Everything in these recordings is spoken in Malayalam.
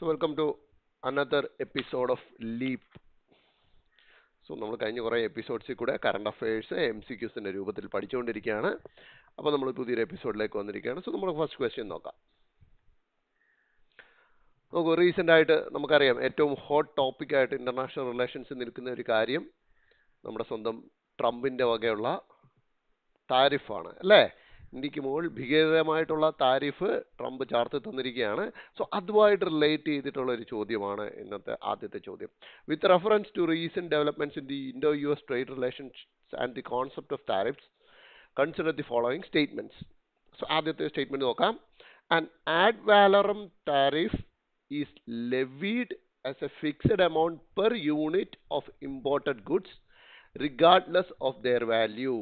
So welcome to another episode of Leap. So നമ്മൾ കഴിഞ്ഞ കുറേ എപ്പിസോഡ്സിൽ കൂടെ കറണ്ട് അഫയേഴ്സ് MCQസിൻ്റെ രൂപത്തിൽ പഠിച്ചുകൊണ്ടിരിക്കുകയാണ്. അപ്പോൾ നമ്മൾ പുതിയൊരു എപ്പിസോഡിലേക്ക് വന്നിരിക്കുകയാണ്. സോ നമ്മൾ ഫസ്റ്റ് ക്വസ്റ്റ്യൻ നോക്കാം. നമുക്ക് റീസെൻ്റ് ആയിട്ട് നമുക്കറിയാം ഏറ്റവും ഹോട്ട് ടോപ്പിക്കായിട്ട് ഇൻ്റർനാഷണൽ റിലേഷൻസിൽ നിൽക്കുന്ന ഒരു കാര്യം നമ്മുടെ സ്വന്തം ട്രംപിൻ്റെ വകയുള്ള താരിഫാണ് അല്ലേ. ഇന്ത്യക്ക് മുകളിൽ ഭീകരമായിട്ടുള്ള താരിഫ് ട്രംപ് ചാർത്തി തന്നിരിക്കുകയാണ്. സോ അതുമായിട്ട് റിലേറ്റ് ചെയ്തിട്ടുള്ള ഒരു ചോദ്യമാണ് ഇന്നത്തെ ആദ്യത്തെ ചോദ്യം. With reference to recent developments in the Indo US trade relations and the concept of tariffs consider the following statements. So ആദ്യത്തെ സ്റ്റേറ്റ്മെന്റ് നോക്കാം. An ad valorem tariff is levied as a fixed amount per unit of imported goods regardless of their value.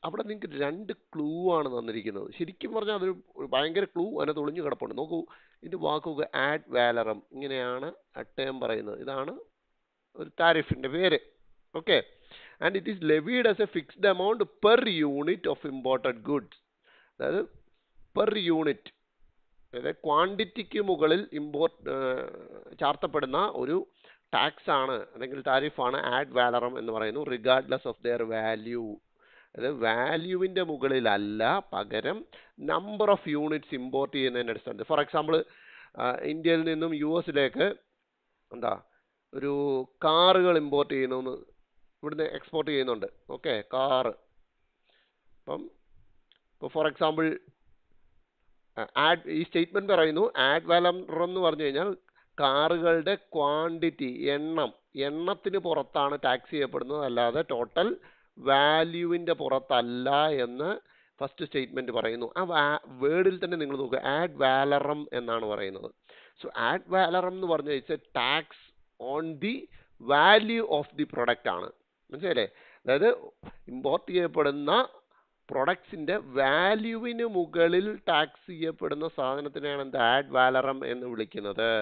അവിടെ നിങ്ങൾക്ക് രണ്ട് ക്ലൂ ആണ് തന്നിരിക്കുന്നത്. ശരിക്കും പറഞ്ഞാൽ അതൊരു ഭയങ്കര ക്ലൂ അതിനകത്ത് ഒളിഞ്ഞു കിടപ്പുണ്ട്. നോക്കൂ, ഇതിൻ്റെ വാക്കുകൾ ആഡ് വാലറം ഇങ്ങനെയാണ് ടേം പറയുന്നത്. ഇതാണ് ഒരു താരിഫിൻ്റെ പേര്. Okay, and it is levied as A fixed amount per unit of imported goods. അതായത് പെർ യൂണിറ്റ്, അതായത് ക്വാണ്ടിറ്റിക്ക് മുകളിൽ ചാർത്തപ്പെടുന്ന ഒരു ടാക്സ് ആണ് അല്ലെങ്കിൽ താരിഫാണ് ആഡ് വാലറം എന്ന് പറയുന്നു. റിഗാർഡ്ലെസ് ഓഫ് ദെയർ വാല്യൂ, അത് വാല്യൂവിൻ്റെ മുകളിലല്ല, പകരം നമ്പർ ഓഫ് യൂണിറ്റ്സ് ഇമ്പോർട്ട് ചെയ്യുന്നതിൻ്റെ അടിസ്ഥാനത്തിൽ. ഫോർ എക്സാമ്പിൾ, ഇന്ത്യയിൽ നിന്നും US ഒരു കാറുകൾ ഇമ്പോർട്ട് ചെയ്യുന്നു, ഇവിടുന്ന് എക്സ്പോർട്ട് ചെയ്യുന്നുണ്ട്. Okay, car. ഇപ്പോൾ ഫോർ എക്സാമ്പിൾ ഈ സ്റ്റേറ്റ്മെന്റ് പറയുന്നു ആഡ് വാലറം എന്ന് പറഞ്ഞു കഴിഞ്ഞാൽ കാറുകളുടെ ക്വാണ്ടിറ്റി, എണ്ണത്തിന് പുറത്താണ് ടാക്സ് ചെയ്യപ്പെടുന്നത്, അല്ലാതെ ടോട്ടൽ വാല്യൂവിൻ്റെ പുറത്തല്ല എന്ന് ഫസ്റ്റ് സ്റ്റേറ്റ്മെന്റ് പറയുന്നു. ആ വേർഡിൽ തന്നെ നിങ്ങൾ നോക്കുക, ആഡ് വാലറം എന്നാണ് പറയുന്നത്. സോ ആഡ് വാലറം എന്ന് പറഞ്ഞാൽ it's A tax on the value of the product ആണ്. മനസ്സിലായില്ലേ? അതായത് ഇമ്പോർട്ട് ചെയ്യപ്പെടുന്ന പ്രൊഡക്ട്സിൻ്റെ വാല്യൂവിന് മുകളിൽ ടാക്സ് ചെയ്യപ്പെടുന്ന സാധനത്തിനെയാണ് എന്ത് ആഡ് വാലറം എന്ന് വിളിക്കുന്നത്.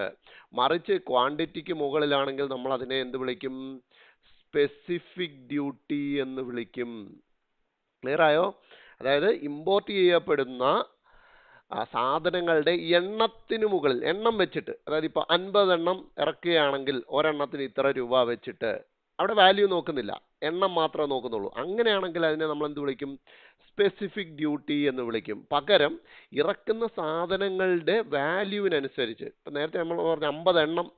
മറിച്ച് ക്വാണ്ടിറ്റിക്ക് മുകളിലാണെങ്കിൽ നമ്മൾ അതിനെ എന്ത് വിളിക്കും? സ്പെസിഫിക് ഡ്യൂട്ടി എന്ന് വിളിക്കും. ക്ലിയർ ആയോ? അതായത് ഇമ്പോർട്ട് ചെയ്യപ്പെടുന്ന സാധനങ്ങളുടെ എണ്ണത്തിന് മുകളിൽ, എണ്ണം വെച്ചിട്ട്, അതായത് ഇപ്പോൾ 50 എണ്ണം ഇറക്കുകയാണെങ്കിൽ ഒരെണ്ണത്തിന് ഇത്ര രൂപ വെച്ചിട്ട്, അവിടെ വാല്യൂ നോക്കുന്നില്ല, എണ്ണം മാത്രമേ നോക്കുന്നുള്ളൂ. അങ്ങനെയാണെങ്കിൽ അതിനെ നമ്മൾ എന്ത് വിളിക്കും? സ്പെസിഫിക് ഡ്യൂട്ടി എന്ന് വിളിക്കും. പകരം ഇറക്കുന്ന സാധനങ്ങളുടെ വാല്യൂവിനനുസരിച്ച്, ഇപ്പം നേരത്തെ നമ്മൾ പറഞ്ഞ 50 എണ്ണം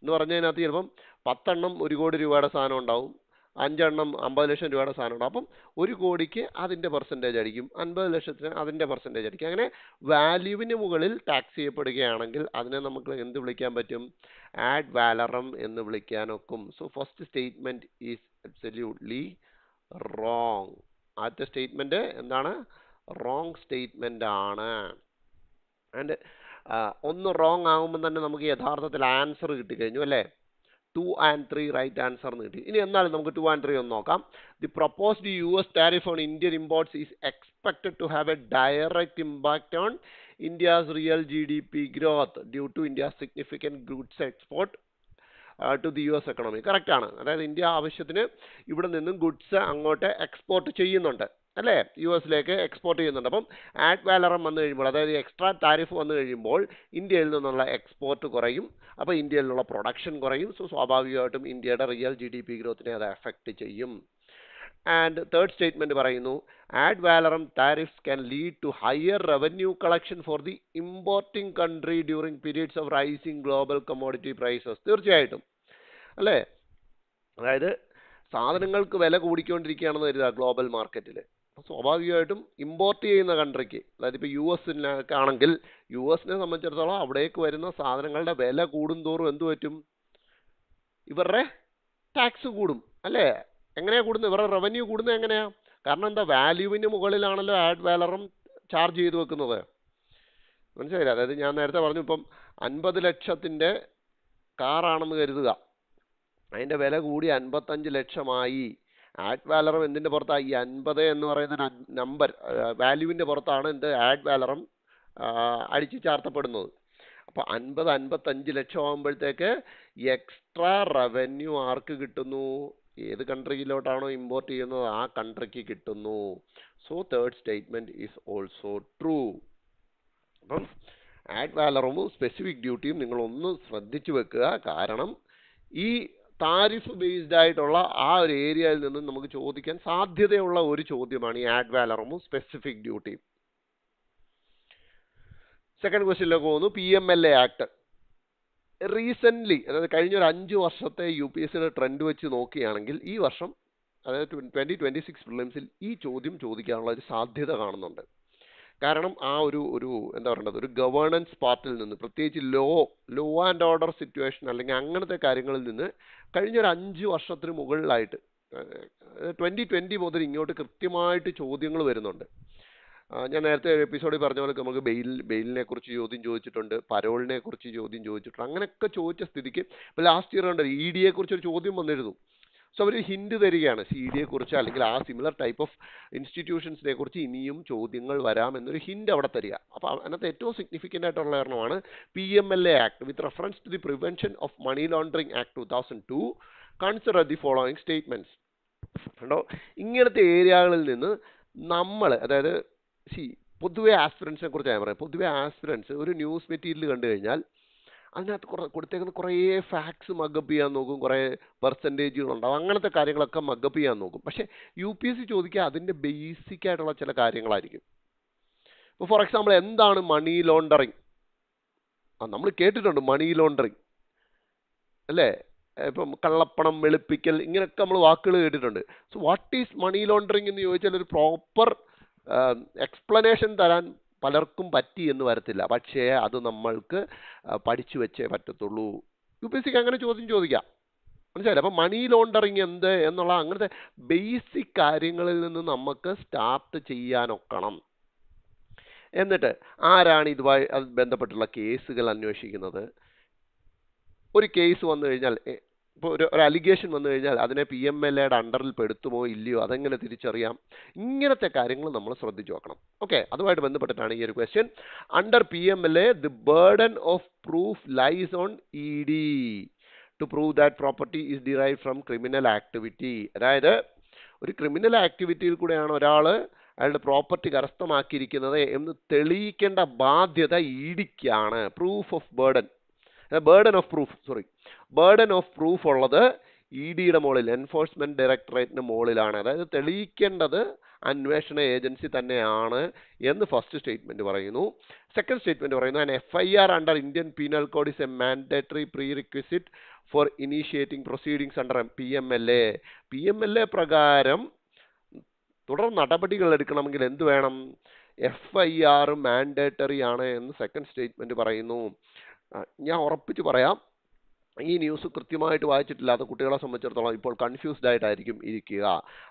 എന്ന് പറഞ്ഞതിനകത്ത് ചിലപ്പം 10 എണ്ണം 1 കോടി രൂപയുടെ സാധനം ഉണ്ടാവും, 5 എണ്ണം 50 ലക്ഷം രൂപയുടെ സാധനം ഉണ്ടാവും. അപ്പം 1 കോടിക്ക് അതിൻ്റെ പെർസെൻറ്റേജ് ആയിരിക്കും, 50 ലക്ഷത്തിന് അതിൻ്റെ പെർസെൻറ്റേജ് ആയിരിക്കും. അങ്ങനെ വാല്യൂവിന് മുകളിൽ ടാക്സ് ചെയ്യപ്പെടുകയാണെങ്കിൽ അതിനെ നമുക്ക് എന്ത് വിളിക്കാൻ പറ്റും? ആഡ് വാലറം എന്ന് വിളിക്കാനൊക്കും. So first statement is absolutely wrong. ആദ്യത്തെ സ്റ്റേറ്റ്മെന്റ് എന്താണ്? റോങ് സ്റ്റേറ്റ്മെന്റ് ആണ്. ആൻഡ് ഒന്ന് റോങ് ആകുമ്പോൾ തന്നെ നമുക്ക് യഥാർത്ഥത്തിൽ ആൻസർ കിട്ടിക്കഴിഞ്ഞു അല്ലേ? 2 and 3 റൈറ്റ് ആൻസർ എന്ന് കിട്ടി. ഇനി എന്നാലും നമുക്ക് 2 and 3 ഒന്ന് നോക്കാം. The proposed US tariff on Indian imports is expected to have a direct impact on India's real GDP growth due to India's significant goods export to the US economy. Correct ആണ്. അതായത് ഇന്ത്യ ആവശ്യത്തിന് ഇവിടെ നിന്നും ഗുഡ്സ് അങ്ങോട്ട് എക്സ്പോർട്ട് ചെയ്യുന്നുണ്ട് അല്ലേ, US-ലേക്ക് എക്സ്പോർട്ട് ചെയ്യുന്നുണ്ട്. അപ്പം ആഡ് വാലറം വന്നു കഴിയുമ്പോൾ, അതായത് എക്സ്ട്രാ താരിഫ് വന്നു കഴിയുമ്പോൾ ഇന്ത്യയിൽ നിന്നുള്ള എക്സ്പോർട്ട് കുറയും, അപ്പോൾ ഇന്ത്യയിലുള്ള പ്രൊഡക്ഷൻ കുറയും. സോ സ്വാഭാവികമായിട്ടും ഇന്ത്യയുടെ റിയൽ GDP ഗ്രോത്തിനെ അത് എഫക്റ്റ് ചെയ്യും. ആൻഡ് തേർഡ് സ്റ്റേറ്റ്മെന്റ് പറയുന്നു ad valorem tariffs can lead to higher revenue collection for the importing country during periods of rising global commodity prices. തീർച്ചയായിട്ടും അല്ലേ, അതായത് സാധനങ്ങൾക്ക് വില കൂടിക്കൊണ്ടിരിക്കുകയാണെന്ന് കരുതുക ഗ്ലോബൽ മാർക്കറ്റിൽ. സ്വാഭാവികമായിട്ടും ഇമ്പോർട്ട് ചെയ്യുന്ന കൺട്രിക്ക്, അതായത് ഇപ്പോൾ US-നൊക്കെ ആണെങ്കിൽ US-നെ സംബന്ധിച്ചിടത്തോളം അവിടേക്ക് വരുന്ന സാധനങ്ങളുടെ വില കൂടുന്തോറും എന്ത് പറ്റും? ഇവരുടെ ടാക്സ് കൂടും അല്ലേ? എങ്ങനെയാണ് കൂടുന്നത്? ഇവരുടെ റവന്യൂ കൂടുന്നത് എങ്ങനെയാ? കാരണം എന്താ? വാല്യൂവിന് മുകളിലാണല്ലോ ആഡ് വാലറം ചാർജ് ചെയ്ത് വെക്കുന്നത്. മനസ്സിലായില്ല? അതായത് ഞാൻ നേരത്തെ പറഞ്ഞു, ഇപ്പം 50 ലക്ഷത്തിൻ്റെ കാറാണെന്ന് കരുതുക, അതിൻ്റെ വില കൂടി 55 ലക്ഷമായി. ആഡ് വാലറം എന്തിൻ്റെ പുറത്താണ്? ഈ 50 എന്ന് പറയുന്ന നമ്പർ വാല്യൂവിൻ്റെ പുറത്താണ് എന്ത് ആഡ് വാലറം അടിച്ചു ചാർത്തപ്പെടുന്നത്. അപ്പോൾ 55 ലക്ഷം ആകുമ്പോഴത്തേക്ക് എക്സ്ട്രാ റവന്യൂ ആർക്ക് കിട്ടുന്നു? ഏത് കൺട്രിയിലോട്ടാണോ ഇമ്പോർട്ട് ചെയ്യുന്നത് ആ കൺട്രിക്ക് കിട്ടുന്നു. So third statement is also true. അപ്പം ആഡ് വാലറമും സ്പെസിഫിക് ഡ്യൂട്ടിയും നിങ്ങളൊന്ന് ശ്രദ്ധിച്ചു വെക്കുക. കാരണം ഈ താരിഫ് ബേസ്ഡ് ആയിട്ടുള്ള ആ ഒരു ഏരിയയിൽ നിന്നും നമുക്ക് ചോദിക്കാൻ സാധ്യതയുള്ള ഒരു ചോദ്യമാണ് ഈ ആഡ് വാലറമും സ്പെസിഫിക് ഡ്യൂട്ടിയും. സെക്കൻഡ് ക്വസ്റ്റ്യനിലേക്ക് പോകുന്നു. PMLA ആക്ട് റീസെൻ്റ്ലി, അതായത് കഴിഞ്ഞ ഒരു 5 വർഷത്തെ UPSCയുടെ ട്രെൻഡ് വെച്ച് നോക്കുകയാണെങ്കിൽ ഈ വർഷം, അതായത് 2026 പ്രിലിംസിൽ ഈ ചോദ്യം ചോദിക്കാനുള്ള ഒരു സാധ്യത കാണുന്നുണ്ട്. കാരണം ആ ഒരു എന്താ പറയേണ്ടത്, ഒരു ഗവേണൻസ് പാർട്ടിൽ നിന്ന്, പ്രത്യേകിച്ച് ലോ ആൻഡ് ഓർഡർ സിറ്റുവേഷൻ അല്ലെങ്കിൽ അങ്ങനത്തെ കാര്യങ്ങളിൽ നിന്ന് കഴിഞ്ഞ ഒരു 5 വർഷത്തിന് മുകളിലായിട്ട് 2020 മുതൽ ഇങ്ങോട്ട് കൃത്യമായിട്ട് ചോദ്യങ്ങൾ വരുന്നുണ്ട്. ഞാൻ നേരത്തെ എപ്പിസോഡിൽ പറഞ്ഞ പോലെ നമുക്ക് ബെയിലിനെ കുറിച്ച് ചോദ്യം ചോദിച്ചിട്ടുണ്ട്, പരോളിനെ കുറിച്ച് ചോദ്യം ചോദിച്ചിട്ടുണ്ട്. അങ്ങനെയൊക്കെ ചോദിച്ച സ്ഥിതിക്ക് ഇപ്പോൾ ലാസ്റ്റ് ഇയർ ഉണ്ട് ED കുറിച്ച് ഒരു ചോദ്യം വന്നിരുന്നു. സോ അവർ ഹിന്റ് തരികയാണ് CED കുറിച്ച് അല്ലെങ്കിൽ ആ സിമിലർ ടൈപ്പ് ഓഫ് ഇൻസ്റ്റിറ്റ്യൂഷൻസിനെ കുറിച്ച് ഇനിയും ചോദ്യങ്ങൾ വരാം എന്നൊരു ഹിന്റ് അവിടെ തരിക. അപ്പോൾ അതിനകത്ത് ഏറ്റവും സിഗ്നിഫിക്കൻ്റ് ആയിട്ടുള്ള കാരണമാണ് PMLA act with reference to the prevention of money laundering act 2002 consider the following statements. കണ്ടോ, ഇങ്ങനത്തെ ഏരിയകളിൽ നിന്ന് നമ്മൾ, അതായത് പൊതുവെ ആസ്പിറൻസിനെ കുറിച്ച് ഞാൻ പറയാം. പൊതുവെ ആസ്പിറൻസ് ഒരു ന്യൂസ് മെറ്റീരിയൽ കണ്ടു കഴിഞ്ഞാൽ അതിനകത്ത് കൊടുത്തേക്കുന്ന കുറേ ഫാക്ട്സ് മഗപ്പ് ചെയ്യാൻ നോക്കും, കുറേ പെർസെൻറ്റേജുകൾ ഉണ്ടാവും, അങ്ങനത്തെ കാര്യങ്ങളൊക്കെ മഗപ്പ് ചെയ്യാൻ നോക്കും. പക്ഷേ UPSC ചോദിക്കുക അതിൻ്റെ ബേസിക് ആയിട്ടുള്ള ചില കാര്യങ്ങളായിരിക്കും. ഇപ്പോൾ ഫോർ എക്സാമ്പിൾ എന്താണ് മണി ലോണ്ടറിങ്? നമ്മൾ കേട്ടിട്ടുണ്ട് മണി ലോണ്ടറിങ് അല്ലേ, ഇപ്പം കള്ളപ്പണം വെളുപ്പിക്കൽ, ഇങ്ങനെയൊക്കെ നമ്മൾ വാക്കുകൾ കേട്ടിട്ടുണ്ട്. So what is money laundering എന്ന് ചോദിച്ചാൽ ഒരു പ്രോപ്പർ എക്സ്പ്ലനേഷൻ തരാൻ പലർക്കും പറ്റി എന്ന് വരത്തില്ല. പക്ഷേ അത് നമ്മൾക്ക് പഠിച്ചു വെച്ചേ പറ്റത്തുള്ളൂ. UPSCക്ക് അങ്ങനെ ചോദ്യം ചോദിക്കാം, മനസ്സിലായില്ല? അപ്പം മണി ലോണ്ടറിങ് എന്ത് എന്നുള്ള അങ്ങനത്തെ ബേസിക് കാര്യങ്ങളിൽ നിന്ന് നമുക്ക് സ്റ്റാർട്ട് ചെയ്യാനൊക്കണം. എന്നിട്ട് ആരാണ് ഇതുമായി ബന്ധപ്പെട്ടുള്ള കേസുകൾ അന്വേഷിക്കുന്നത്? ഒരു കേസ് വന്നു കഴിഞ്ഞാൽ, ഇപ്പോൾ ഒരു അലിഗേഷൻ വന്നു കഴിഞ്ഞാൽ അതിനെ PMLAയുടെ അണ്ടറിൽ പെടുത്തുമോ ഇല്ലയോ, അതെങ്ങനെ തിരിച്ചറിയാം? ഇങ്ങനത്തെ കാര്യങ്ങൾ നമ്മൾ ശ്രദ്ധിച്ചു നോക്കണം. ഓക്കെ, അതുമായിട്ട് ബന്ധപ്പെട്ടിട്ടാണ് ഈ ഒരു question. Under PMLA the burden of proof lies on ED to prove that property is derived from criminal activity. അതായത് ഒരു ക്രിമിനൽ ആക്ടിവിറ്റിയിൽ കൂടെയാണ് ഒരാൾ അയാളുടെ പ്രോപ്പർട്ടി കരസ്ഥമാക്കിയിരിക്കുന്നത് എന്ന് തെളിയിക്കേണ്ട ബാധ്യത EDക്കാണ്. ബർഡൻ ഓഫ് പ്രൂഫ് ഉള്ളത് EDയുടെ മുകളിൽ, എൻഫോഴ്സ്മെന്റ് ഡയറക്ടറേറ്റിന് മുകളിലാണ്. അതായത് തെളിയിക്കേണ്ടത് അന്വേഷണ ഏജൻസി തന്നെയാണ് എന്ന് ഫസ്റ്റ് സ്റ്റേറ്റ്മെന്റ് പറയുന്നു. സെക്കൻഡ് സ്റ്റേറ്റ്മെന്റ് പറയുന്നു an FIR under Indian penal code is a mandatory prerequisite for initiating proceedings under PMLA. PMLA പ്രകാരം തുടർ നടപടികൾ എടുക്കണമെങ്കിൽ എന്ത് വേണം? FIR മാൻഡേറ്ററി ആണ് എന്ന് സെക്കൻഡ് സ്റ്റേറ്റ്മെന്റ് പറയുന്നു. ഞാൻ ഉറപ്പിച്ച് പറയാം, ഈ ന്യൂസ് കൃത്യമായിട്ട് വായിച്ചിട്ടില്ലാത്ത കുട്ടികളെ സംബന്ധിച്ചിടത്തോളം ഇപ്പോൾ കൺഫ്യൂസ്ഡ് ആയിട്ടായിരിക്കും ഇരിക്കുക.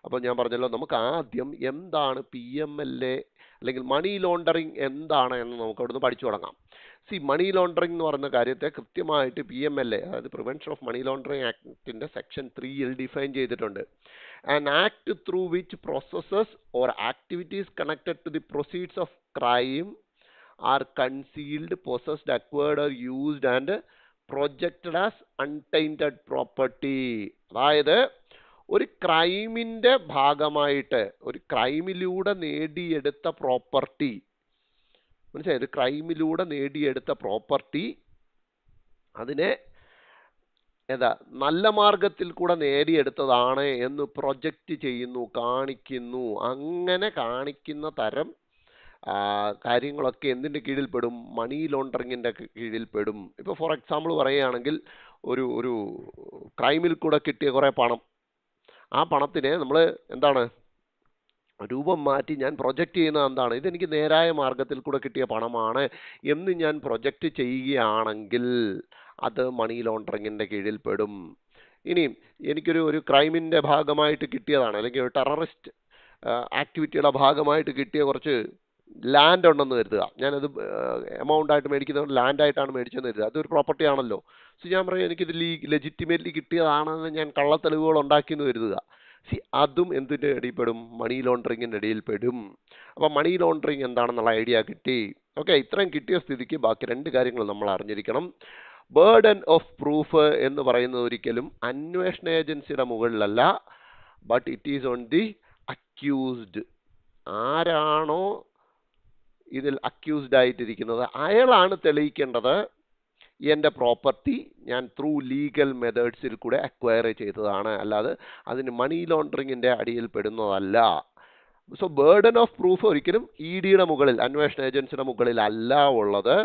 അപ്പോൾ ഞാൻ പറഞ്ഞല്ലോ, നമുക്ക് ആദ്യം എന്താണ് PMLA അല്ലെങ്കിൽ മണി ലോണ്ടറിങ് എന്താണ് എന്ന് നമുക്ക് അവിടുന്ന് പഠിച്ചു തുടങ്ങാം. മണി ലോണ്ടറിങ് എന്ന് പറയുന്ന കാര്യത്തെ കൃത്യമായിട്ട് PMLA, അതായത് പ്രിവെൻഷൻ ഓഫ് മണി ലോണ്ടറിങ് ആക്ടിന്റെ സെക്ഷൻ 3ൽ ഡിഫൈൻ ചെയ്തിട്ടുണ്ട്. An act through which processes or activities connected to the proceeds of crime are concealed, possessed, acquired or used and projected as untainted property. അതായത് ഒരു ക്രൈമിന്റെ ഭാഗമായിട്ട്, ഒരു ക്രൈമിലൂടെ നേടിയെടുത്ത പ്രോപ്പർട്ടി, മനസ്സിലായി? ഒരു ക്രൈമിലൂടെ നേടിയെടുത്ത പ്രോപ്പർട്ടി അതിനെ നല്ല മാർഗത്തിൽ കൂടെ നേടിയെടുത്തതാണ് എന്ന് പ്രൊജക്റ്റ് ചെയ്യുന്നു, കാണിക്കുന്നു. അങ്ങനെ കാണിക്കുന്ന തരം കാര്യങ്ങളൊക്കെ എന്തിൻ്റെ കീഴിൽപ്പെടും? മണി ലോണ്ടറിങ്ങിൻ്റെ കീഴിൽപ്പെടും. ഇപ്പോൾ ഫോർ എക്സാമ്പിൾ പറയുകയാണെങ്കിൽ ഒരു ക്രൈമിൽ കൂടെ കിട്ടിയ കുറേ പണം, ആ പണത്തിനെ നമ്മൾ എന്താണ് രൂപം മാറ്റി ഞാൻ പ്രൊജക്റ്റ് ചെയ്യുന്നത് എന്താണ്? ഇതെനിക്ക് നേരായ മാർഗത്തിൽ കൂടെ കിട്ടിയ പണമാണ് എന്ന് ഞാൻ പ്രൊജക്റ്റ് ചെയ്യുകയാണെങ്കിൽ അത് മണി ലോണ്ടറിങ്ങിൻ്റെ കീഴിൽപ്പെടും. ഇനിയും എനിക്കൊരു ക്രൈമിൻ്റെ ഭാഗമായിട്ട് കിട്ടിയതാണ്, അല്ലെങ്കിൽ ഒരു ടെററിസ്റ്റ് ആക്ടിവിറ്റിയുടെ ഭാഗമായിട്ട് കിട്ടിയ കുറച്ച് ലാൻഡ് ഉണ്ടെന്ന് കരുതുക. ഞാനത് എമൗണ്ട് ആയിട്ട് മേടിക്കുന്നത് ലാൻഡായിട്ടാണ് മേടിച്ചെന്ന് കരുതുക. അതൊരു പ്രോപ്പർട്ടി ആണല്ലോ. സോ ഞാൻ പറയും എനിക്കിത് ലെജിറ്റിമേറ്റ്ലി കിട്ടിയതാണെന്ന് ഞാൻ കള്ളത്തെളിവുകൾ ഉണ്ടാക്കിയെന്ന് കരുതുക. അതും എന്തിൻ്റെ ഇടയിൽപ്പെടും? മണി ലോണ്ടറിങ്ങിൻ്റെ ഇടയിൽപ്പെടും. അപ്പം മണി ലോണ്ടറിങ് എന്താണെന്നുള്ള ഐഡിയ കിട്ടി. ഓക്കെ, ഇത്രയും കിട്ടിയ സ്ഥിതിക്ക് ബാക്കി രണ്ട് കാര്യങ്ങൾ നമ്മൾ അറിഞ്ഞിരിക്കണം. ബർഡൻ ഓഫ് പ്രൂഫ് എന്ന് പറയുന്നത് ഒരിക്കലും അന്വേഷണ ഏജൻസിയുടെ മുകളിലല്ല, but it is on the accused. ആരാണോ ഇതിൽ അക്യൂസ്ഡ് ആയിട്ടിരിക്കുന്നത്. അയാളാണ് തെളിയിക്കേണ്ടത് എൻ്റെ പ്രോപ്പർട്ടി ഞാൻ ത്രൂ ലീഗൽ മെത്തേഡ്സിൽ കൂടെ അക്വയർ ചെയ്തതാണ്, അല്ലാതെ അതിന് മണി ലോണ്ടറിങ്ങിൻ്റെ അടിയിൽ പെടുന്നതല്ല. സോ ബേർഡൻ ഓഫ് പ്രൂഫ് ഒരിക്കലും ഇ ഡിയുടെ മുകളിൽ, അന്വേഷണ ഏജൻസിയുടെ മുകളിൽ അല്ല ഉള്ളത്.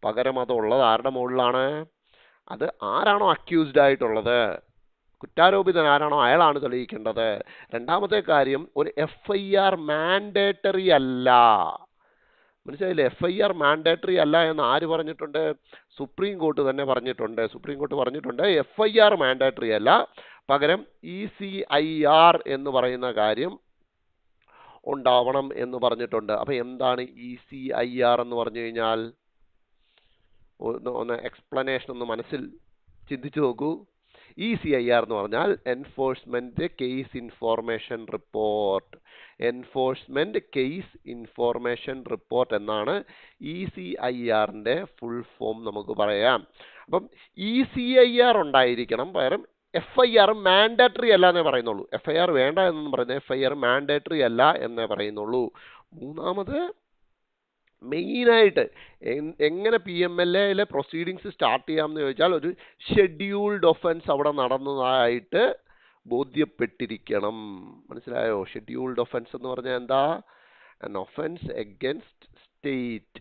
പകരം അതുള്ളത് ആരുടെ മുകളിലാണ്? അത് ആരാണോ അക്യൂസ്ഡ് ആയിട്ടുള്ളത്, കുറ്റാരോപിതൻ ആരാണോ അയാളാണ് തെളിയിക്കേണ്ടത്. രണ്ടാമത്തെ കാര്യം, ഒരു FIR മാൻഡേറ്ററി അല്ല. മനസ്സിലായില്ലേ? FIR മാൻഡേറ്ററി അല്ല എന്ന് ആര് പറഞ്ഞിട്ടുണ്ട്? സുപ്രീം കോർട്ട് തന്നെ പറഞ്ഞിട്ടുണ്ട്. സുപ്രീം കോർട്ട് പറഞ്ഞിട്ടുണ്ട് FIR മാൻഡേറ്ററി അല്ല, പകരം ECIR എന്ന് പറയുന്ന കാര്യം ഉണ്ടാവണം എന്ന് പറഞ്ഞിട്ടുണ്ട്. അപ്പൊ എന്താണ് ECIR എന്ന് പറഞ്ഞു കഴിഞ്ഞാൽ? ഒന്ന് എക്സ്പ്ലനേഷൻ ഒന്ന് മനസ്സിൽ ചിന്തിച്ചു നോക്കൂ. ECIR എന്ന് പറഞ്ഞാൽ enforcement case information report. Enforcement case information report എന്നാണ് ECIRന്റെ ഫുൾ ഫോം നമുക്ക് പറയാം. അപ്പം ECIR ഉണ്ടായിരിക്കണം, പകരം FIR മാൻഡേറ്ററി അല്ല എന്നേ പറയുന്നുള്ളൂ. FIR വേണ്ട എന്നൊന്നും പറയുന്നത് FIR മാൻഡേറ്ററി അല്ല എന്നേ പറയുന്നുള്ളൂ. മൂന്നാമത്, മെയിനായിട്ട് എങ്ങനെ PMLA പ്രൊസീഡിങ്സ് സ്റ്റാർട്ട് ചെയ്യാമെന്ന് ചോദിച്ചാൽ, ഒരു ഷെഡ്യൂൾഡ് ഒഫൻസ് അവിടെ നടന്നതായിട്ട് ബോധ്യപ്പെട്ടിരിക്കണം. മനസ്സിലായോ? ഷെഡ്യൂൾഡ് ഒഫൻസ് എന്ന് പറഞ്ഞാൽ എന്താ? an offense against state.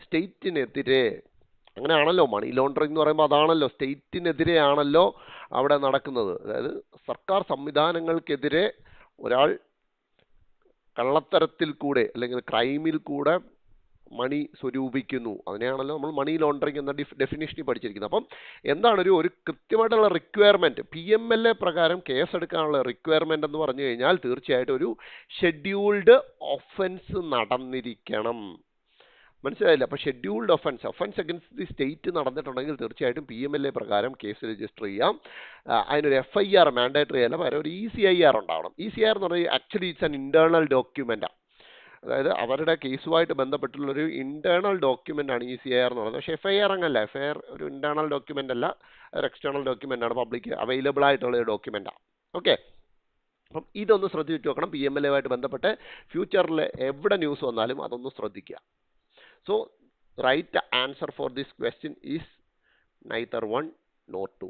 സ്റ്റേറ്റിനെതിരെ. അങ്ങനെയാണല്ലോ മണി ലോണ്ടറിംഗ് എന്ന് പറയുമ്പോൾ അതാണല്ലോ, സ്റ്റേറ്റിനെതിരെയാണല്ലോ അവിടെ നടക്കുന്നത്. അതായത് സർക്കാർ സംവിധാനങ്ങൾക്കെതിരെ ഒരാൾ കള്ളത്തരത്തിൽ കൂടെ അല്ലെങ്കിൽ ക്രൈമിൽ കൂടെ മണി സ്വരൂപിക്കുന്നു. അതിനെയാണല്ലോ നമ്മൾ മണി ലോണ്ടറിങ് എന്ന ഡെഫിനിഷനിൽ പഠിച്ചിരിക്കുന്നത്. അപ്പം എന്താണ് ഒരു കൃത്യമായിട്ടുള്ള റിക്വയർമെന്റ്, PMLA പ്രകാരം കേസെടുക്കാനുള്ള റിക്വയർമെന്റ് എന്ന് പറഞ്ഞു കഴിഞ്ഞാൽ തീർച്ചയായിട്ടും ഒരു ഷെഡ്യൂൾഡ് ഒഫൻസ് നടന്നിരിക്കണം. മനസ്സിലായില്ല? അപ്പോൾ scheduled offence against the state നടന്നിട്ടുണ്ടെങ്കിൽ തീർച്ചയായിട്ടും PMLA പ്രകാരം കേസ് രജിസ്റ്റർ ചെയ്യാം. അതിനൊരു FIR മാൻഡേറ്ററി അല്ല, പകരം ഒരു ECIR ഉണ്ടാവണം. ECIR എന്ന് പറഞ്ഞാൽ ആക്ച്വലി ഇറ്റ്സ് ആൻ ഇന്റേണൽ ഡോക്യുമെന്റാണ്. അതായത് അവരുടെ കേസുമായിട്ട് ബന്ധപ്പെട്ടുള്ളൊരു ഇന്റേണൽ ഡോക്യുമെന്റ് ആണ് ECIR എന്ന് പറയുന്നത്. പക്ഷേ FIR അങ്ങനല്ല. FIR ഒരു ഇന്റേണൽ ഡോക്യുമെന്റ് അല്ല, ഒരു എക്സ്റ്റേണൽ ഡോക്യുമെന്റ് ആണ്, പബ്ലിക് അവൈലബിൾ ആയിട്ടുള്ള ഒരു ഡോക്യുമെന്റാണ്. ഓക്കെ, അപ്പം ഇതൊന്ന് ശ്രദ്ധിച്ചു നോക്കണം. PMLA ആയിട്ട് ബന്ധപ്പെട്ട് ഫ്യൂച്ചറിൽ എവിടെ ന്യൂസ് വന്നാലും അതൊന്ന് ശ്രദ്ധിക്കുക. So, right answer for this question is neither 1 nor 2.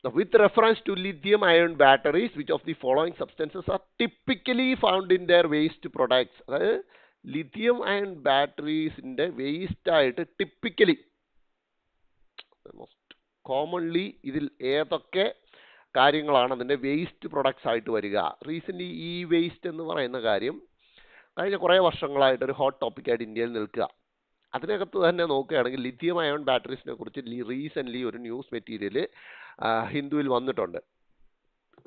Now, with reference to lithium ion batteries, which of the following substances are typically found in their waste products? അതായത് lithium ion batteries ന്റെ വേസ്റ്റ് ആയിട്ട് typically, most commonly ഇതിൽ ഏതൊക്കെ കാര്യങ്ങളാണ് അതിന്റെ വേസ്റ്റ് പ്രൊഡക്ട്സ് ആയിട്ട് വരിക? റീസെന്റ് ഈ വേസ്റ്റ് എന്ന് പറയുന്ന കാര്യം കഴിഞ്ഞ കുറേ വർഷങ്ങളായിട്ട് ഒരു ഹോട്ട് ടോപ്പിക്കായിട്ട് ഇന്ത്യയിൽ നിൽക്കുക. അതിനകത്ത് തന്നെ നോക്കുകയാണെങ്കിൽ ലിഥിയം അയോൺ ബാറ്ററീസിനെ കുറിച്ച് റീസെൻ്റ്ലി ഒരു ന്യൂസ് മെറ്റീരിയൽ ഹിന്ദുവിൽ വന്നിട്ടുണ്ട്.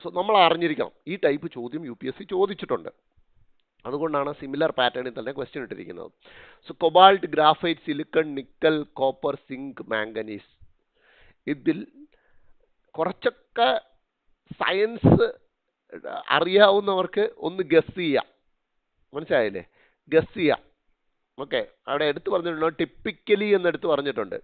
സോ നമ്മൾ അറിഞ്ഞിരിക്കണം, ഈ ടൈപ്പ് ചോദ്യം UPSC ചോദിച്ചിട്ടുണ്ട്. അതുകൊണ്ടാണ് സിമിലർ പാറ്റേണിൽ തന്നെ ക്വസ്റ്റ്യൻ ഇട്ടിരിക്കുന്നത്. So cobalt, graphite, silicon, nickel, copper, zinc, manganese. ഇതിൽ കുറച്ചൊക്കെ സയൻസ് അറിയാവുന്നവർക്ക് ഒന്ന് ഗസ് ചെയ്യാം. മനസ്സിലായില്ലേ? ഗസ് ചെയ്യാം. ഓക്കെ, അവിടെ എടുത്ത് പറഞ്ഞിട്ടുണ്ട് ടിപ്പിക്കലി എന്നെടുത്ത് പറഞ്ഞിട്ടുണ്ട്.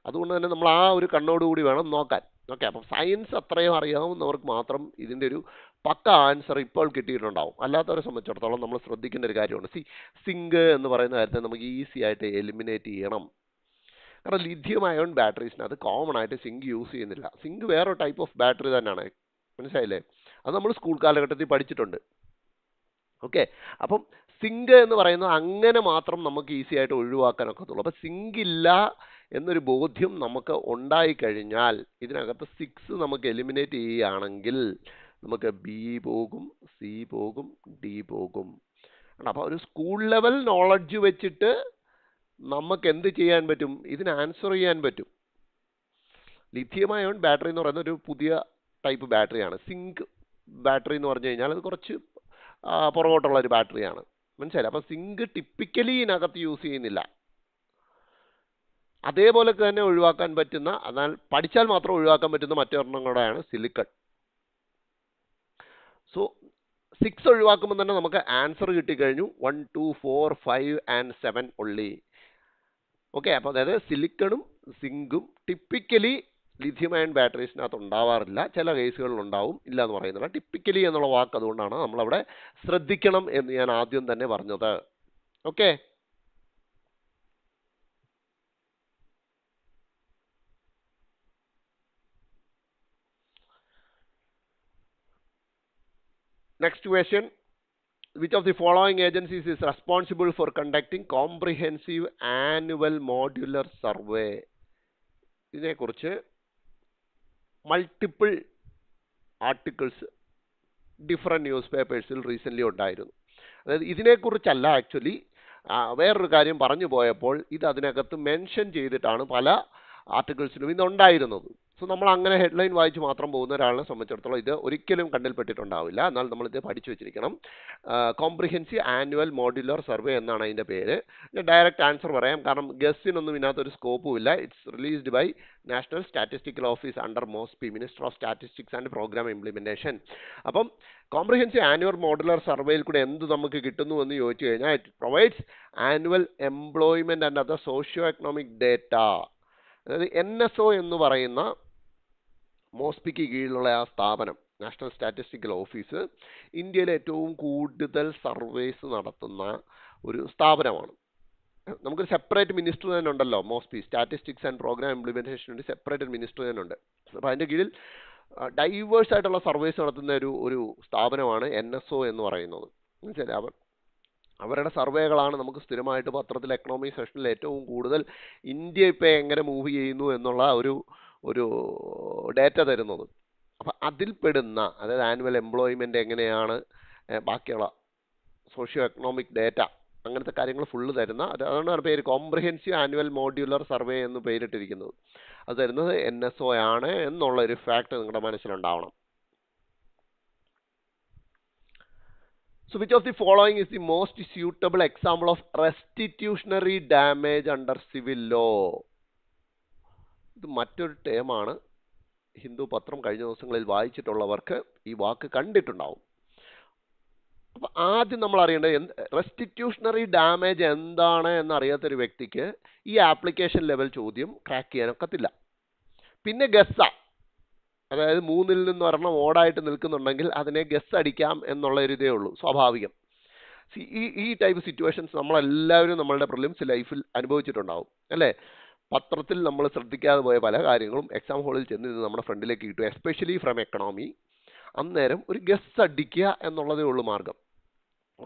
അതുകൊണ്ട് തന്നെ നമ്മൾ ആ ഒരു കണ്ണോടുകൂടി വേണം നോക്കാൻ. ഓക്കെ, അപ്പം സയൻസ് അത്രയും അറിയാവുന്നവർക്ക് മാത്രം ഇതിൻ്റെ ഒരു പക്ക ആൻസർ ഇപ്പോൾ കിട്ടിയിട്ടുണ്ടാവും. അല്ലാത്തവരെ സംബന്ധിച്ചിടത്തോളം നമ്മൾ ശ്രദ്ധിക്കേണ്ട ഒരു കാര്യമാണ്. സിങ്ക് എന്ന് പറയുന്ന കാര്യത്തെ നമുക്ക് ഈസി ആയിട്ട് എലിമിനേറ്റ് ചെയ്യണം. കാരണം ലിഥിയം അയോൺ ബാറ്ററീസിനകത്ത് കോമൺ ആയിട്ട് സിങ്ക് യൂസ് ചെയ്യുന്നില്ല. സിങ്ക് വേറെ ടൈപ്പ് ഓഫ് ബാറ്ററി തന്നെയാണ്. മനസ്സിലായില്ലേ? അത് നമ്മൾ സ്കൂൾ കാലഘട്ടത്തിൽ പഠിച്ചിട്ടുണ്ട്. ഓക്കെ, അപ്പം സിങ്ക് എന്ന് പറയുന്നത് അങ്ങനെ മാത്രം നമുക്ക് ഈസി ആയിട്ട് ഒഴിവാക്കാനൊക്കത്തുള്ളൂ. അപ്പം സിങ്ക് ഇല്ല എന്നൊരു ബോധ്യം നമുക്ക് ഉണ്ടായിക്കഴിഞ്ഞാൽ ഇതിനകത്ത് 6 നമുക്ക് എലിമിനേറ്റ് ചെയ്യുകയാണെങ്കിൽ നമുക്ക് B പോകും, C പോകും, D പോകും. അപ്പോൾ ഒരു സ്കൂൾ ലെവൽ നോളജ് വെച്ചിട്ട് നമുക്ക് എന്ത് ചെയ്യാൻ പറ്റും? ഇതിന് ആൻസർ ചെയ്യാൻ പറ്റും. ലിഥിയം അയോൺ ബാറ്ററി എന്ന് പറയുന്ന ഒരു പുതിയ ടൈപ്പ് ബാറ്ററിയാണ്. സിങ്ക് ബാറ്ററി എന്ന് പറഞ്ഞു കഴിഞ്ഞാൽ അത് കുറച്ച് പുറകോട്ടുള്ള ഒരു ബാറ്ററിയാണ്. മനസ്സിലായില്ല? അപ്പം സിങ്ക് ടിപ്പിക്കലി ഇതിനകത്ത് യൂസ് ചെയ്യുന്നില്ല. അതേപോലെ തന്നെ ഒഴിവാക്കാൻ പറ്റുന്ന, എന്നാൽ പഠിച്ചാൽ മാത്രം ഒഴിവാക്കാൻ പറ്റുന്ന മറ്റൊരെണ്ണം കൂടെയാണ് സിലിക്കൺ. സോ 6 ഒഴിവാക്കുമ്പോൾ തന്നെ നമുക്ക് ആൻസർ കിട്ടിക്കഴിഞ്ഞു. 1, 2, 4, 5 and 7 only. ഓക്കെ, അപ്പോൾ അതായത് സിലിക്കണും സിങ്കും ടിപ്പിക്കലി ലിഥിയം അയൺ ബാറ്ററീസിനകത്ത് ഉണ്ടാവാറില്ല. ചില കേസുകളിൽ ഉണ്ടാവും, ഇല്ല എന്ന് പറയുന്നില്ല. ടിപ്പിക്കലി എന്നുള്ള വാക്ക് അതുകൊണ്ടാണ് നമ്മളവിടെ ശ്രദ്ധിക്കണം എന്ന് ഞാൻ ആദ്യം തന്നെ പറഞ്ഞത്. Okay, next question. Which of the following agencies is responsible for conducting comprehensive annual modular survey? ഇതിനെക്കുറിച്ച് മൾട്ടിപ്പിൾ ആർട്ടിക്കിൾസ് ഡിഫറെൻറ്റ് ന്യൂസ് പേപ്പേഴ്സിൽ റീസെൻ്റ്ലി ഉണ്ടായിരുന്നു. അതായത് ഇതിനെക്കുറിച്ചല്ല ആക്ച്വലി, വേറൊരു കാര്യം പറഞ്ഞു പോയപ്പോൾ ഇത് അതിനകത്ത് മെൻഷൻ ചെയ്തിട്ടാണ് പല ആർട്ടിക്കിൾസിലും ഇന്നുണ്ടായിരുന്നത്. സോ നമ്മൾ അങ്ങനെ ഹെഡ്ലൈൻ വായിച്ച് മാത്രം പോകുന്ന ഒരാളെ സംബന്ധിച്ചിടത്തോളം ഇത് ഒരിക്കലും കണ്ടിൽപ്പെട്ടിട്ടുണ്ടാവില്ല. എന്നാൽ നമ്മളിത് പഠിച്ചു വെച്ചിരിക്കണം. കോംപ്രിഹെൻസീവ് ആനുവൽ മോഡ്യുലർ സർവേ എന്നാണ് അതിൻ്റെ പേര്. ഞാൻ ഡയറക്റ്റ് ആൻസർ പറയാം, കാരണം ഗസ്സിനൊന്നും ഇതിനകത്തൊരു സ്കോപ്പും ഇല്ല. It's released by national statistical office under MoSPI, minister of statistics and programme implementation. അപ്പം കോംപ്രിഹെൻസീവ് ആനുവൽ മോഡുലർ സർവേയിൽ കൂടെ എന്ത് നമുക്ക് കിട്ടുന്നു എന്ന് ചോദിച്ചു കഴിഞ്ഞാൽ, it provides annual employment and other socio economic data. അതായത് NSO എന്ന് പറയുന്ന മോസ്പിക്ക് കീഴിലുള്ള ആ സ്ഥാപനം, നാഷണൽ സ്റ്റാറ്റിസ്റ്റിക്കൽ ഓഫീസ്, ഇന്ത്യയിലെ ഏറ്റവും കൂടുതൽ സർവേസ് നടത്തുന്ന ഒരു സ്ഥാപനമാണ്. നമുക്കൊരു സെപ്പറേറ്റ് മിനിസ്റ്റർ തന്നെ ഉണ്ടല്ലോ, മോസ്പി, സ്റ്റാറ്റിസ്റ്റിക്സ് ആൻഡ് പ്രോഗ്രാം ഇംപ്ലിമെൻറ്റേഷൻ വേണ്ടി സെപ്പറേറ്റ് മിനിസ്റ്റർ തന്നെ ഉണ്ട്. അപ്പോൾ അതിൻ്റെ കീഴിൽ ഡൈവേഴ്സ് ആയിട്ടുള്ള സർവേസ് നടത്തുന്ന ഒരു സ്ഥാപനമാണ് NSO എന്ന് പറയുന്നത്. മനസ്സിലായി? അവരുടെ സർവേകളാണ് നമുക്ക് സ്ഥിരമായിട്ട് പത്രത്തിൽ എക്കണോമി സെഷനിൽ ഏറ്റവും കൂടുതൽ ഇന്ത്യ ഇപ്പോൾ എങ്ങനെ മൂവ് ചെയ്യുന്നു എന്നുള്ള ഒരു ഡേറ്റ തരുന്നത്. അപ്പം അതിൽപ്പെടുന്ന, അതായത് ആനുവൽ എംപ്ലോയ്മെൻ്റ് എങ്ങനെയാണ്, ബാക്കിയുള്ള സോഷ്യോ എക്കണോമിക് ഡേറ്റ, അങ്ങനത്തെ കാര്യങ്ങൾ ഫുള്ള് തരുന്ന, അതാണ് പേര് കോംപ്രിഹെൻസീവ് ആനുവൽ മോഡ്യുലർ സർവേ എന്ന് പേരിട്ടിരിക്കുന്നത്. അത് തരുന്നത് NSO ആണ് എന്നുള്ള ഒരു ഫാക്ട് നിങ്ങളുടെ മനസ്സിലുണ്ടാവണം. So which of the following is the most suitable example of restitutionary damage under civil law? ഇത് മറ്റൊരു ടേമാണ്. ഹിന്ദു പത്രം കഴിഞ്ഞ ദിവസങ്ങളിൽ വായിച്ചിട്ടുള്ളവർക്ക് ഈ വാക്ക് കണ്ടിട്ടുണ്ടാവും. അപ്പം ആദ്യം നമ്മൾ അറിയേണ്ടത് റെസ്റ്റിറ്റ്യൂഷണറി ഡാമേജ് എന്താണ് എന്നറിയാത്തൊരു വ്യക്തിക്ക് ഈ ആപ്ലിക്കേഷൻ ലെവൽ ചോദ്യം ക്രാക്ക് ചെയ്യാനൊക്കത്തില്ല. പിന്നെ ഗസ്സ, അതായത് 3-ൽ നിന്ന് ഒരെണ്ണം ഓടായിട്ട് നിൽക്കുന്നുണ്ടെങ്കിൽ അതിനെ ഗസ് അടിക്കാം എന്നുള്ള ഒരു ഇതേ ഉള്ളൂ, സ്വാഭാവികം. ഈ ടൈപ്പ് സിറ്റുവേഷൻസ് നമ്മളെല്ലാവരും നമ്മളുടെ പ്രിലിംസ് ലൈഫിൽ അനുഭവിച്ചിട്ടുണ്ടാവും അല്ലേ? പത്രത്തിൽ നമ്മൾ ശ്രദ്ധിക്കാതെ പോയ പല കാര്യങ്ങളും എക്സാം ഹോളിൽ ചെന്ന് നമ്മുടെ ഫ്രണ്ടിലേക്ക് കിട്ടും, എസ്പെഷ്യലി ഫ്രം എക്കണോമി. അന്നേരം ഒരു ഗസ് അടിക്കുക എന്നുള്ളതേ ഉള്ളൂ മാർഗം.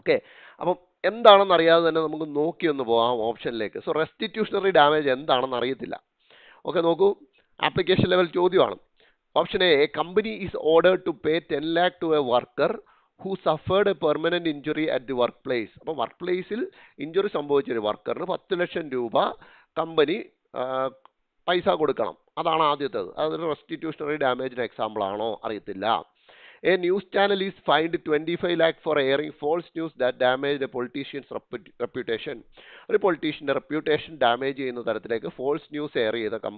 ഓക്കെ, അപ്പം എന്താണെന്ന് അറിയാതെ തന്നെ നമുക്ക് നോക്കി ഒന്ന് പോകാം ഓപ്ഷനിലേക്ക്. സോ റെസ്റ്റിറ്റ്യൂഷണറി ഡാമേജ് എന്താണെന്ന് അറിയത്തില്ല. ഓക്കെ, നോക്കൂ, ആപ്ലിക്കേഷൻ ലെവൽ ചോദ്യമാണ്. Option A, company is ordered to pay 10 lakh to a worker who suffered a permanent injury at the work place. അപ്പോൾ വർക്ക് പ്ലേസിൽ ഇഞ്ചുറി സംഭവിച്ച ഒരു വർക്കറിന് 10 ലക്ഷം രൂപ കമ്പനി പൈസ കൊടുക്കണം. അതാണ് ആദ്യത്തേത്. അതൊരു റെസ്റ്റിറ്റ്യൂഷണറി ഡാമേജിന് എക്സാമ്പിൾ ആണോ അറിയത്തില്ല. A news channel is fined 25 lakh for airing false news that damage a politician's reputation. ഒരു പൊളിറ്റീഷ്യൻ്റെ റെപ്യൂട്ടേഷൻ ഡാമേജ് ചെയ്യുന്ന തരത്തിലേക്ക് ഫോൾസ് ന്യൂസ് എയർ ചെയ്ത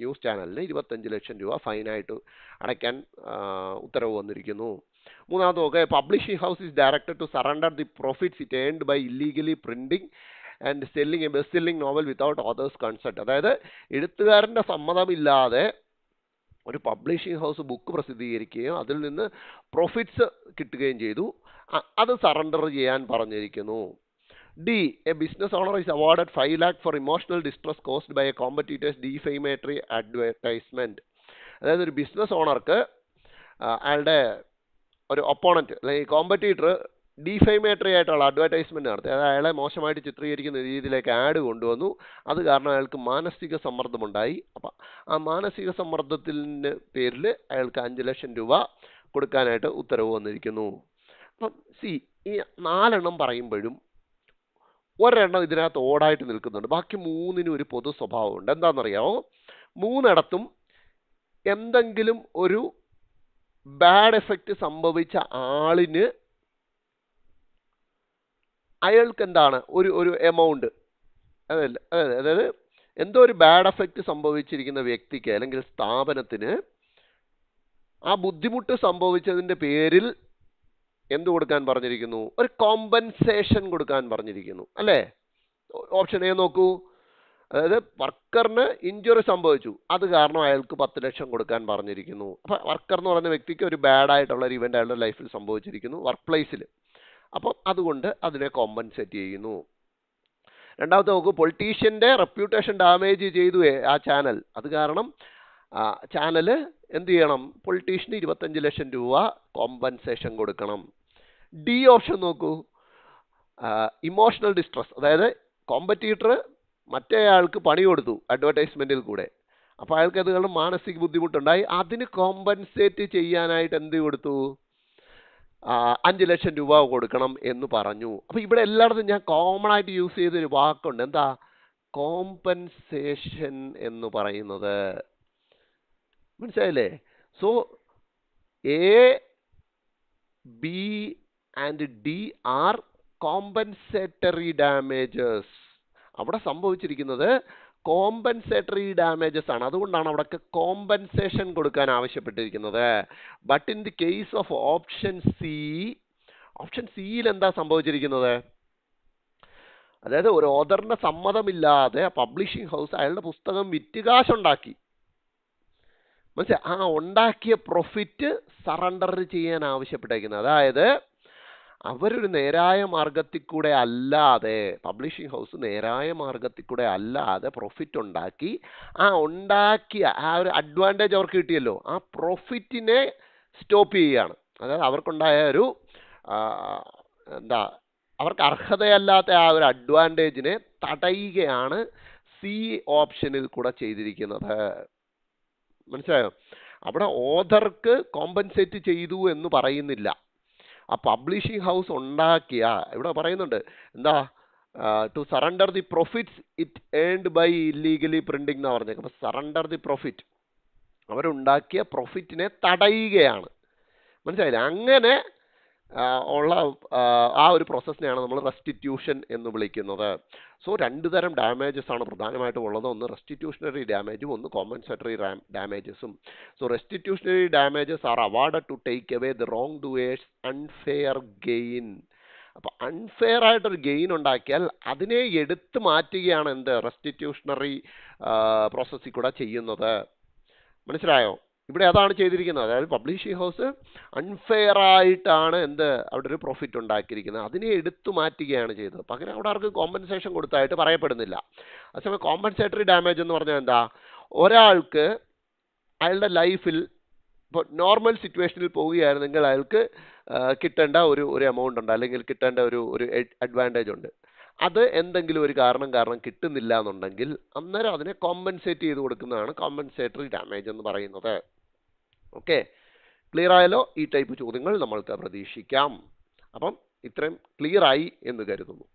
ന്യൂസ് ചാനലിന് 25 ലക്ഷം രൂപ ഫൈനായിട്ട് അടയ്ക്കാൻ ഉത്തരവ് വന്നിരിക്കുന്നു. മൂന്നാമത് നോക്കുക, publishing house is directed to surrender the profits it earned by illegally printing and selling a best selling novel without author's consent. അതായത് എഴുത്തുകാരൻ്റെ സമ്മതമില്ലാതെ ഒരു പബ്ലിഷിംഗ് ഹൗസ് ബുക്ക് പ്രസിദ്ധീകരിക്കുകയും അതിൽ നിന്ന് പ്രോഫിറ്റ്സ് കിട്ടുകയും ചെയ്തു, അത് സറണ്ടർ ചെയ്യാൻ പറഞ്ഞിരിക്കുന്നു. D, a business owner is awarded 5 lakh for emotional distress caused by a competitor's defamatory advertisement. അതായത് ഒരു ബിസിനസ് ഓണർക്ക് അയാളുടെ ഒരു ഒപ്പോണൻറ്റ് അല്ലെങ്കിൽ കോമ്പറ്റീറ്റർ ഡിഫൈമേറ്ററി ആയിട്ടുള്ള അഡ്വർടൈസ്മെന്റ് നടത്തി, അതായത് അയാളെ മോശമായിട്ട് ചിത്രീകരിക്കുന്ന രീതിയിലേക്ക് ആഡ് കൊണ്ടുവന്നു. അത് കാരണം അയാൾക്ക് മാനസിക സമ്മർദ്ദമുണ്ടായി. അപ്പം ആ മാനസിക സമ്മർദ്ദത്തിൻ്റെ പേരിൽ അയാൾക്ക് 5 ലക്ഷം രൂപ കൊടുക്കാനായിട്ട് ഉത്തരവ് വന്നിരിക്കുന്നു. അപ്പം ഈ 4 എണ്ണം പറയുമ്പോഴും ഒരെണ്ണം ഇതിനകത്ത് ഓടായിട്ട് നിൽക്കുന്നുണ്ട്, ബാക്കി 3നും ഒരു പൊതു സ്വഭാവമുണ്ട്. എന്താണെന്നറിയാമോ? 3 എന്തെങ്കിലും ഒരു ബാഡ് എഫക്റ്റ് സംഭവിച്ച ആളിന് അയാൾക്ക് എന്താണ് ഒരു എമൗണ്ട്, അതായത് എന്തോ ഒരു ബാഡ് എഫക്റ്റ് സംഭവിച്ചിരിക്കുന്ന വ്യക്തിക്ക് അല്ലെങ്കിൽ സ്ഥാപനത്തിന് ആ ബുദ്ധിമുട്ട് സംഭവിച്ചതിൻ്റെ പേരിൽ എന്ത് കൊടുക്കാൻ പറഞ്ഞിരിക്കുന്നു? ഒരു കോമ്പൻസേഷൻ കൊടുക്കാൻ പറഞ്ഞിരിക്കുന്നു അല്ലേ? ഓപ്ഷൻ എ നോക്കൂ, അതായത് വർക്കറിന് ഇഞ്ചുറി സംഭവിച്ചു, അത് കാരണം അയാൾക്ക് 10 ലക്ഷം കൊടുക്കാൻ പറഞ്ഞിരിക്കുന്നു. അപ്പൊ വർക്കർ എന്ന് പറയുന്ന വ്യക്തിക്ക് ഒരു ബാഡ് ആയിട്ടുള്ള ഒരു ഇവന്റ് അയാളുടെ ലൈഫിൽ സംഭവിച്ചിരിക്കുന്നു വർക്ക് പ്ലേസിൽ. അപ്പം അതുകൊണ്ട് അതിനെ കോമ്പൻസേറ്റ് ചെയ്യുന്നു. രണ്ടാമത്തെ നോക്കൂ, പൊളിറ്റീഷ്യന്റെ റെപ്യൂട്ടേഷൻ ഡാമേജ് ചെയ്തു ആ ചാനൽ, അത് കാരണം ചാനല് എന്ത് ചെയ്യണം, പൊളിറ്റീഷ്യന് 25 ലക്ഷം രൂപ കോമ്പൻസേഷൻ കൊടുക്കണം. ഡി ഓപ്ഷൻ നോക്കൂ, ഇമോഷണൽ ഡിസ്ട്രസ്, അതായത് കോമ്പറ്റീറ്റർ മറ്റേ ആൾക്ക് പണി കൊടുത്തു അഡ്വർടൈസ്മെന്റിൽ കൂടെ, അപ്പോൾ അയാൾക്ക് അത് കാരണം മാനസിക ബുദ്ധിമുട്ടുണ്ടായി, അതിന് കോമ്പൻസേറ്റ് ചെയ്യാനായിട്ട് എന്ത് കൊടുത്തു, 5 ലക്ഷം രൂപ കൊടുക്കണം എന്ന് പറഞ്ഞു. അപ്പൊ ഇവിടെ എല്ലായിടത്തും ഞാൻ കോമൺ ആയിട്ട് യൂസ് ചെയ്തൊരു വാക്കുണ്ട്, എന്താ, കോമ്പൻസേഷൻ എന്ന് പറയുന്നത്. മനസ്സിലായില്ലേ? So A, B and D are compensatory damages. അവിടെ സംഭവിച്ചിരിക്കുന്നത് കോമ്പൻസേറ്ററി ഡാമേജസ് ആണ്, അതുകൊണ്ടാണ് അവിടെയൊക്കെ കോമ്പൻസേഷൻ കൊടുക്കാൻ ആവശ്യപ്പെട്ടിരിക്കുന്നത്. But in the case of option C, option സിയിൽ എന്താ സംഭവിച്ചിരിക്കുന്നത്, അതായത് ഒരു ഓഥറിന്റെ സമ്മതമില്ലാതെ പബ്ലിഷിംഗ് ഹൗസ് അയാളുടെ പുസ്തകം വിറ്റ് കാശുണ്ടാക്കി. മനസ്സിലായി? ആ ഉണ്ടാക്കിയ പ്രോഫിറ്റ് സറണ്ടർ ചെയ്യാൻ ആവശ്യപ്പെട്ടിരിക്കുന്നത്. അതായത് അവരൊരു നേരായ മാർഗത്തിൽ കൂടെ അല്ലാതെ, പബ്ലിഷിംഗ് ഹൗസ് നേരായ മാർഗത്തിൽ കൂടെ അല്ലാതെ പ്രോഫിറ്റ് ഉണ്ടാക്കി, ആ ഉണ്ടാക്കിയ ആ ഒരു അഡ്വാൻറ്റേജ് അവർക്ക് കിട്ടിയല്ലോ, ആ പ്രോഫിറ്റിനെ സ്റ്റോപ്പ് ചെയ്യുകയാണ്. അതായത് അവർക്കുണ്ടായ ഒരു എന്താ, അവർക്ക് അർഹതയല്ലാത്ത ആ ഒരു അഡ്വാൻറ്റേജിനെ തടയുകയാണ് സി ഓപ്ഷനിൽ കൂടെ ചെയ്തിരിക്കുന്നത്. മനസ്സിലായോ? അവിടെ ഓഥർക്ക് കോമ്പൻസേറ്റ് ചെയ്തു എന്ന് പറയുന്നില്ല, ആ പബ്ലിഷിംഗ് ഹൗസ് ഉണ്ടാക്കിയ, ഇവിടെ പറയുന്നുണ്ട് എന്താ, to surrender the profits it earned by illegally printing എന്നാ പറഞ്ഞേക്കും. അപ്പൊ സറണ്ടർ ദി പ്രോഫിറ്റ്, അവരുണ്ടാക്കിയ പ്രോഫിറ്റിനെ തടയുകയാണ്. മനസ്സിലായില്ലേ? അങ്ങനെ ഉള്ള ആ ഒരു പ്രോസസ്സിനെയാണ് നമ്മൾ റെസ്റ്റിറ്റ്യൂഷൻ എന്ന് വിളിക്കുന്നത്. സോ 2 തരം ഡാമേജസ് ആണ് പ്രധാനമായിട്ടും ഉള്ളത്, ഒന്ന് റെസ്റ്റിറ്റ്യൂഷണറി ഡാമേജും ഒന്ന് കോമ്പൻസേറ്ററി ഡാമേജസും. So restitutionary damages are awarded to take away the wrong doer's unfair gain. അപ്പൊ അൺഫെയർ ആയിട്ടൊരു ഗെയിൻ ഉണ്ടാക്കിയാൽ അതിനെ എടുത്തു മാറ്റുകയാണ് എന്ത്, റെസ്റ്റിറ്റ്യൂഷണറി പ്രോസസ്സിൽ കൂടെ ചെയ്യുന്നത്. മനസ്സിലായോ? ഇവിടെ അതാണ് ചെയ്തിരിക്കുന്നത്. അതായത് പബ്ലിഷിംഗ് ഹൗസ് അൺഫെയർ ആയിട്ടാണ് എന്ത്, അവിടെ ഒരു പ്രോഫിറ്റ് ഉണ്ടാക്കിയിരിക്കുന്നത്, അതിനെ എടുത്തു മാറ്റുകയാണ് ചെയ്തത്. പകരം അവിടെ ആർക്ക് കോമ്പൻസേഷൻ കൊടുത്തായിട്ട് പറയപ്പെടുന്നില്ല. അതേസമയം കോമ്പൻസേറ്ററി ഡാമേജ് എന്ന് പറഞ്ഞാൽ എന്താ, ഒരാൾക്ക് അയാളുടെ ലൈഫിൽ ഇപ്പോൾ നോർമൽ സിറ്റുവേഷനിൽ പോവുകയായിരുന്നെങ്കിൽ അയാൾക്ക് കിട്ടേണ്ട ഒരു എമൗണ്ട് ഉണ്ട്, അല്ലെങ്കിൽ കിട്ടേണ്ട ഒരു അഡ്വാൻറ്റേജ് ഉണ്ട്, അത് എന്തെങ്കിലും ഒരു കാരണം കിട്ടുന്നില്ല എന്നുണ്ടെങ്കിൽ അന്നേരം അതിനെ കോമ്പൻസേറ്റ് ചെയ്ത് കൊടുക്കുന്നതാണ് കോമ്പൻസേറ്ററി ഡാമേജ് എന്ന് പറയുന്നത്. ഓക്കെ, ക്ലിയർ ആയല്ലോ? ഈ ടൈപ്പ് ചോദ്യങ്ങൾ നമ്മൾക്ക് പ്രതീക്ഷിക്കാം. അപ്പം ഇത്രയും ക്ലിയർ ആയി എന്ന് കരുതുന്നു.